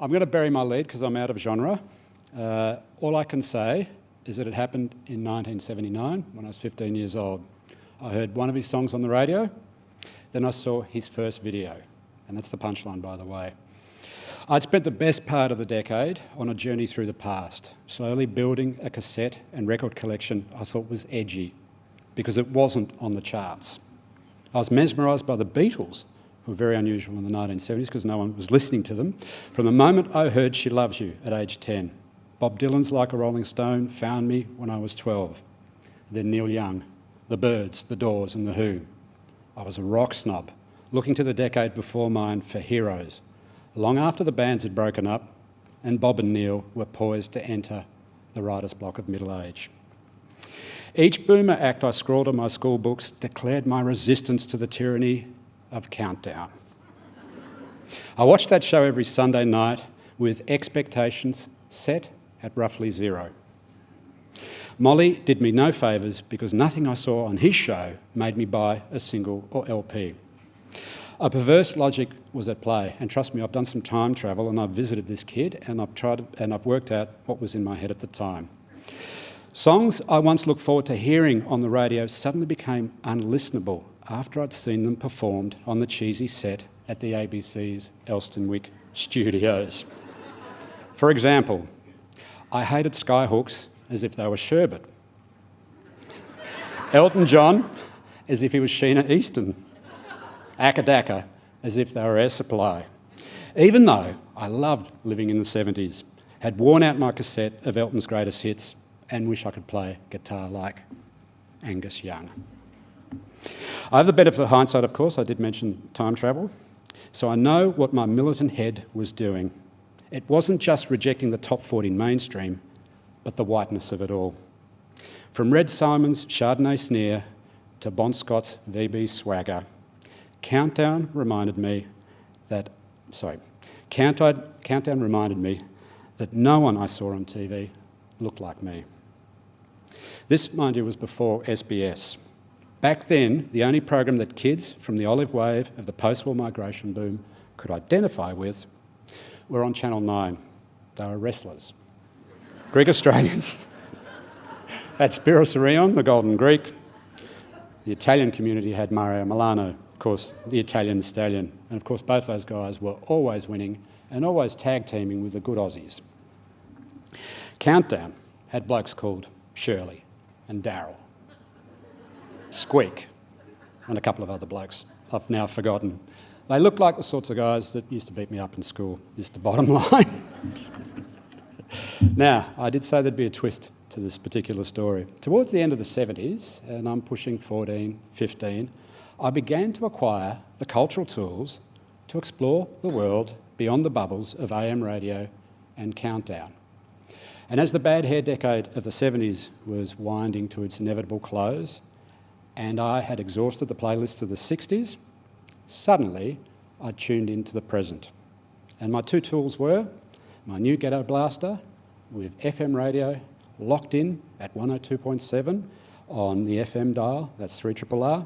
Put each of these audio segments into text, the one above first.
I'm going to bury my lead because I'm out of genre. All I can say is that it happened in 1979 when I was 15 years old. I heard one of his songs on the radio, then I saw his first video, and that's the punchline, by the way. I'd spent the best part of the decade on a journey through the past, slowly building a cassette and record collection I thought was edgy, because it wasn't on the charts. I was mesmerised by the Beatles, who were very unusual in the 1970s because no one was listening to them, from the moment I heard She Loves You at age 10. Bob Dylan's Like a Rolling Stone found me when I was 12. Then Neil Young, The Byrds, The Doors and The Who. I was a rock snob, looking to the decade before mine for heroes, long after the bands had broken up and Bob and Neil were poised to enter the writer's block of middle age. Each boomer act I scrawled on my school books declared my resistance to the tyranny of Countdown. I watched that show every Sunday night with expectations set at roughly zero. Molly did me no favours because nothing I saw on his show made me buy a single or LP. A perverse logic was at play, and trust me, I've done some time travel and I've visited this kid and I've worked out what was in my head at the time. Songs I once looked forward to hearing on the radio suddenly became unlistenable after I'd seen them performed on the cheesy set at the ABC's Elstonwick studios. For example, I hated Skyhooks as if they were sherbet. Elton John as if he was Sheena Easton. Akadaka as if they were Air Supply. Even though I loved living in the 70s, had worn out my cassette of Elton's greatest hits and wish I could play guitar like Angus Young. I have the benefit of hindsight, of course. I did mention time travel. So I know what my militant head was doing. It wasn't just rejecting the top 40 mainstream, but the whiteness of it all. From Red Simon's Chardonnay Sneer to Bon Scott's VB Swagger, Countdown reminded me that no one I saw on TV looked like me. This, mind you, was before SBS. Back then, the only program that kids from the olive wave of the post-war migration boom could identify with were on Channel 9. They were wrestlers. Greek Australians. Had Spiros Arion, the Golden Greek. The Italian community had Mario Milano, of course, the Italian stallion. And of course, both those guys were always winning and always tag teaming with the good Aussies. Countdown had blokes called Shirley and Darryl, Squeak, and a couple of other blokes I've now forgotten. They looked like the sorts of guys that used to beat me up in school, is the bottom line. Now, I did say there'd be a twist to this particular story. Towards the end of the 70s, and I'm pushing 14, 15, I began to acquire the cultural tools to explore the world beyond the bubbles of AM radio and Countdown. And as the bad hair decade of the 70s was winding to its inevitable close, and I had exhausted the playlists of the 60s, suddenly I tuned into the present. And my two tools were my new Ghetto Blaster with FM radio locked in at 102.7 on the FM dial, that's 3RRR.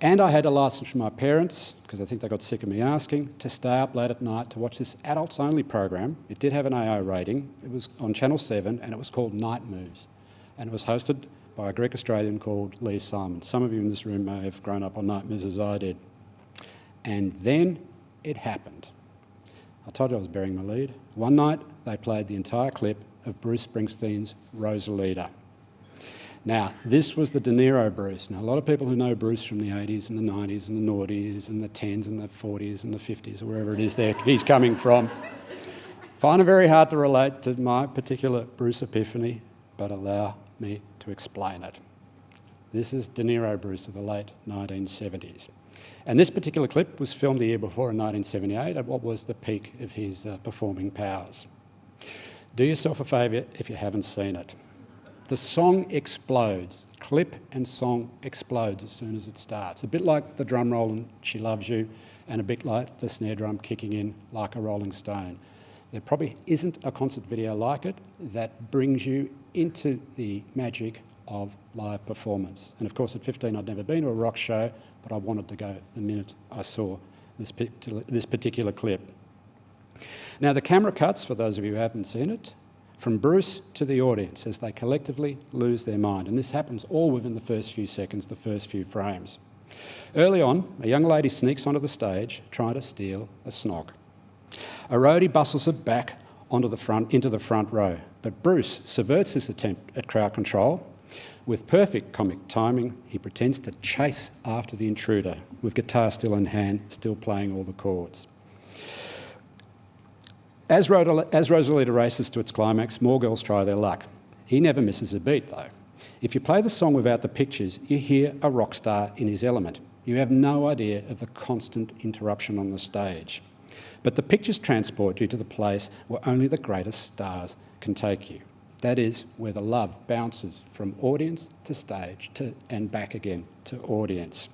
And I had a licence from my parents, because I think they got sick of me asking, to stay up late at night to watch this adults-only program. It did have an AO rating. It was on Channel 7, and it was called Night Moves. And it was hosted by a Greek Australian called Lee Simon. Some of you in this room may have grown up on Night Moves as I did. And then it happened. I told you I was burying my lead. One night, they played the entire clip of Bruce Springsteen's Rosalita. Now, this was the De Niro Bruce. Now, a lot of people who know Bruce from the 80s and the 90s and the noughties and the 10s and the 40s and the 50s or wherever it is he's coming from, find it very hard to relate to my particular Bruce epiphany, but allow me to explain it. This is De Niro Bruce of the late 1970s. And this particular clip was filmed the year before in 1978 at what was the peak of his performing powers. Do yourself a favour if you haven't seen it. The song explodes. The clip and song explodes as soon as it starts. A bit like the drum roll in She Loves You, and a bit like the snare drum kicking in like a Rolling Stone. There probably isn't a concert video like it that brings you into the magic of live performance. And of course, at 15, I'd never been to a rock show, but I wanted to go the minute I saw this particular clip. Now, the camera cuts, for those of you who haven't seen it, from Bruce to the audience as they collectively lose their mind. And this happens all within the first few seconds, the first few frames. Early on, a young lady sneaks onto the stage trying to steal a snog. A roadie bustles her back into the front row. But Bruce subverts this attempt at crowd control. With perfect comic timing, he pretends to chase after the intruder, with guitar still in hand, still playing all the chords. As Rosalita races to its climax, more girls try their luck. He never misses a beat, though. If you play the song without the pictures, you hear a rock star in his element. You have no idea of the constant interruption on the stage. But the pictures transport you to the place where only the greatest stars can take you. That is where the love bounces from audience to stage and back again to audience.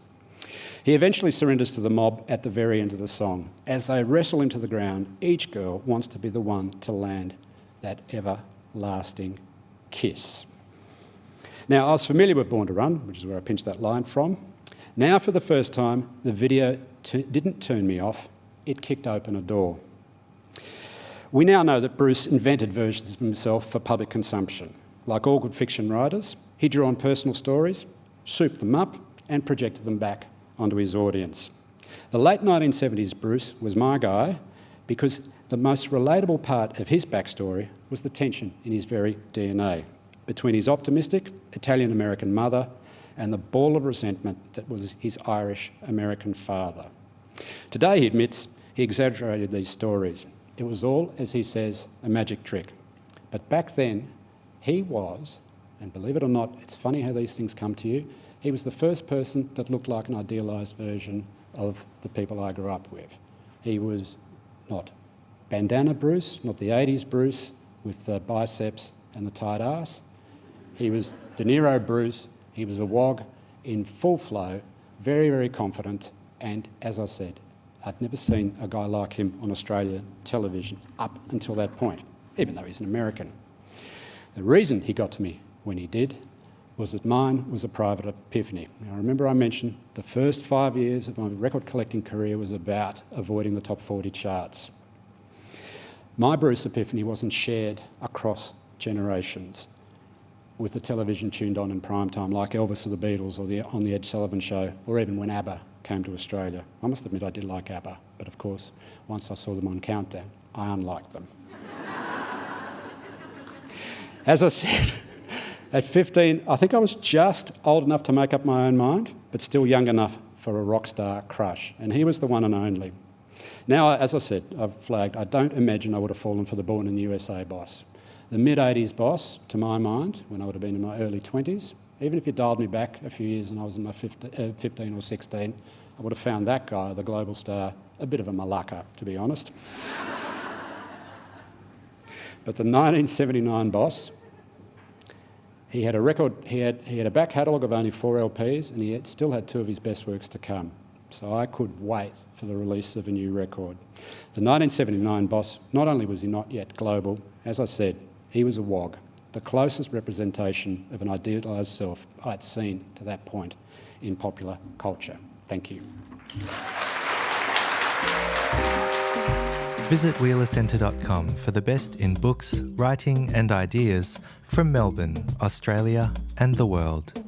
He eventually surrenders to the mob at the very end of the song. As they wrestle into the ground, each girl wants to be the one to land that everlasting kiss. Now, I was familiar with Born to Run, which is where I pinched that line from. Now, for the first time, the video didn't turn me off, it kicked open a door. We now know that Bruce invented versions of himself for public consumption. Like all good fiction writers, he drew on personal stories, souped them up, and projected them back onto his audience. The late 1970s Bruce was my guy because the most relatable part of his backstory was the tension in his very DNA between his optimistic Italian-American mother and the ball of resentment that was his Irish-American father. Today, he admits, he exaggerated these stories. It was all, as he says, a magic trick. But back then, he was, and believe it or not, it's funny how these things come to you, he was the first person that looked like an idealised version of the people I grew up with. He was not bandana Bruce, not the 80s Bruce with the biceps and the tight ass. He was De Niro Bruce. He was a wog in full flow, very, very confident. And as I said, I'd never seen a guy like him on Australian television up until that point, even though he's an American. The reason he got to me when he did was that mine was a private epiphany. Now, remember I mentioned the first 5 years of my record collecting career was about avoiding the top 40 charts. My Bruce epiphany wasn't shared across generations with the television tuned on in prime time, like Elvis or the Beatles or on the Ed Sullivan Show, or even when ABBA came to Australia. I must admit I did like ABBA, but of course, once I saw them on Countdown, I unliked them. As I said, at 15, I think I was just old enough to make up my own mind, but still young enough for a rock star crush, and he was the one and only. Now, as I said, I've flagged, I don't imagine I would have fallen for the Born in the USA boss. The mid-80s boss, to my mind, when I would have been in my early 20s, even if you dialed me back a few years and I was in my 15 or 16, I would have found that guy, the global star, a bit of a malacca, to be honest. But the 1979 boss, he had a back catalogue of only 4 LPs, and he still had 2 of his best works to come. So I could wait for the release of a new record. The 1979 boss, not only was he not yet global, as I said, he was a wog, the closest representation of an idealised self I'd seen to that point in popular culture. Thank you. Visit wheelercentre.com for the best in books, writing and ideas from Melbourne, Australia and the world.